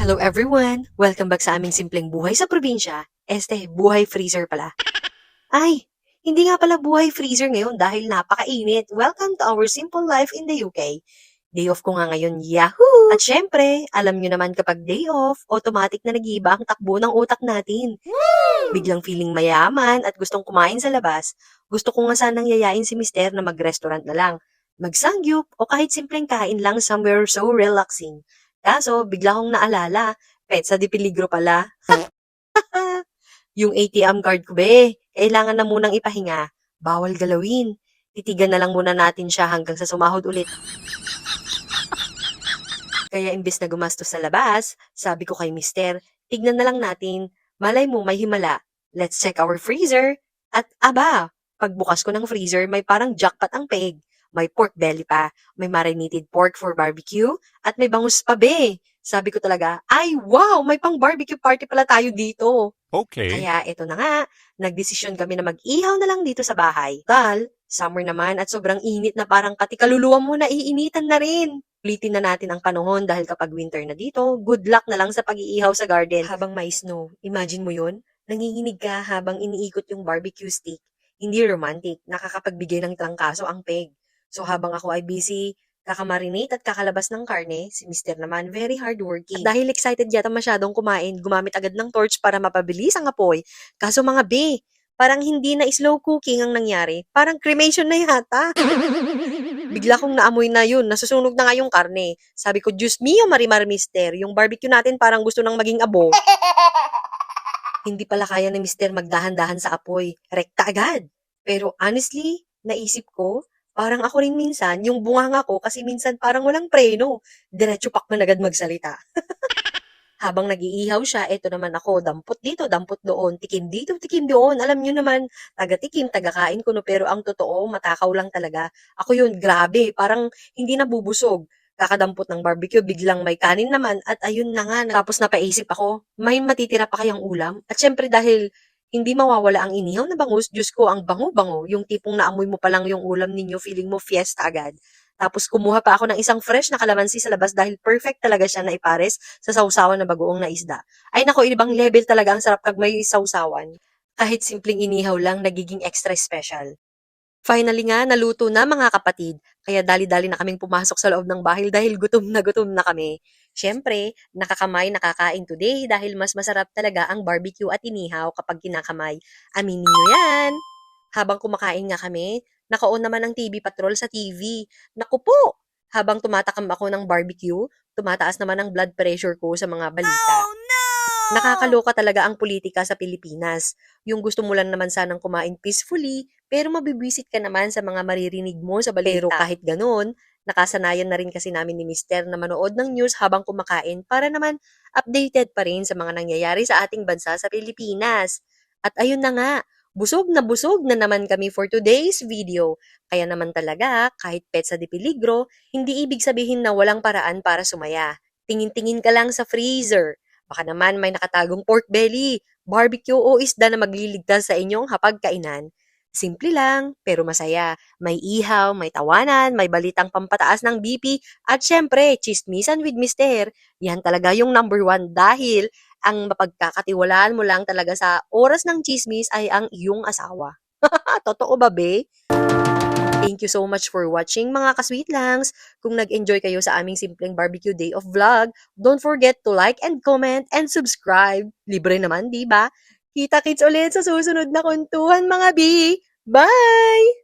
Hello everyone! Welcome back sa aming simpleng buhay sa probinsya. Buhay freezer pala. Ay, hindi nga pala buhay freezer ngayon dahil napakainit. Welcome to our simple life in the UK. Day off ko nga ngayon, yahoo! At syempre, alam nyo naman kapag day off, automatic na nag-iiba ang takbo ng utak natin. Biglang feeling mayaman at gustong kumain sa labas. Gusto ko nga sanang yayain si Mister na mag-restaurant na lang. Magsangyup o kahit simpleng kain lang somewhere so relaxing. Kaso, bigla kong naalala, Petsa de Peligro pala. Yung ATM card ko kailangan na munang ipahinga. Bawal galawin. Titigan na lang muna natin siya hanggang sa sumahod ulit. Kaya imbes na gumastos sa labas, sabi ko kay Mister, tignan na lang natin. Malay mo may himala. Let's check our freezer. At aba, pagbukas ko ng freezer, may parang jackpot ang peg. May pork belly pa, may marinated pork for barbecue, at may bangus pa Sabi ko talaga, ay wow, may pang barbecue party pala tayo dito. Okay. Kaya ito na nga, nagdesisyon kami na mag-ihaw na lang dito sa bahay. Summer naman at sobrang init na parang pati kaluluwa mo na iinitan na rin. Ulitin na natin ang panahon dahil kapag winter na dito, good luck na lang sa pag-iihaw sa garden habang may snow. Imagine mo yun? Nanginginig ka habang iniikot yung barbecue stick. Hindi romantic, nakakapagbigay ng trangkaso ang peg. So habang ako ay busy, kakamarinate at kakalabas ng karne, si Mister naman very hardworking. At dahil excited yata masyadong kumain, gumamit agad ng torch para mapabilis ang apoy. Kaso mga parang hindi na slow cooking ang nangyari. Parang cremation na yata. Bigla kong naamoy na yun, nasusunog na nga yung karne. Sabi ko, Diyos mio, Marimar Mister, yung barbecue natin parang gusto nang maging abo. Hindi pala kaya ni Mister magdahan-dahan sa apoy. Rekta agad. Pero honestly, naisip ko, parang ako rin minsan, yung bunganga ko kasi minsan parang walang preno. Diretso pakman agad magsalita. Habang nag-iihaw siya, eto naman ako, dampot dito, dampot doon, tikim dito, tikim doon. Alam nyo naman, taga-tikim, taga-kain ko, no, pero ang totoo, matakaw lang talaga. Ako yun, grabe, parang hindi nabubusog. Kakadampot ng barbecue, biglang may kanin naman, at ayun na nga, tapos napaisip ako, may matitira pa kayang ulam? At syempre dahil hindi mawawala ang inihaw na bangus, Diyos ko, ang bango-bango, yung tipong naamoy mo pa lang yung ulam ninyo, feeling mo fiesta agad. Tapos kumuha pa ako ng isang fresh na kalamansi sa labas dahil perfect talaga siya na ipares sa sausawan na bagoong na isda. Ay nako, ibang level talaga ang sarap kag may sausawan. Kahit simpleng inihaw lang, nagiging extra special. Finally nga, naluto na mga kapatid. Kaya dali-dali na kaming pumasok sa loob ng bahay dahil gutom na kami. Siyempre, nakakamay, nakakain today dahil mas masarap talaga ang barbecue at inihaw kapag kinakamay. Aminin nyo yan! Habang kumakain nga kami, naka-on naman ang TV Patrol sa TV. Naku po! Habang tumatakam ako ng barbecue, tumataas naman ang blood pressure ko sa mga balita. Oh no! Nakakaloka talaga ang politika sa Pilipinas. Yung gusto mo lang naman sanang kumain peacefully, pero mabibwisit ka naman sa mga maririnig mo sa balita. Pero kahit ganun, nakasanayan na rin kasi namin ni Mister na manood ng news habang kumakain para naman updated pa rin sa mga nangyayari sa ating bansa sa Pilipinas. At ayun na nga, busog na naman kami for today's video. Kaya naman talaga, kahit petsa de peligro, hindi ibig sabihin na walang paraan para sumaya. Tingin-tingin ka lang sa freezer. Baka naman may nakatagong pork belly, barbecue o isda na magliligtas sa inyong hapagkainan. Simple lang, pero masaya. May ihaw, may tawanan, may balitang pampataas ng BP, at syempre, chismisan with Mister. Yan talaga yung number one dahil ang mapagkakatiwalaan mo lang talaga sa oras ng chismis ay ang iyong asawa. Totoo ba, be? Thank you so much for watching mga kasweet langs. Kung nag-enjoy kayo sa aming simpleng barbecue day of vlog, don't forget to like and comment and subscribe. Libre naman, di ba? Kita-kits ulit sa susunod na kwentuhan mga B. Bye!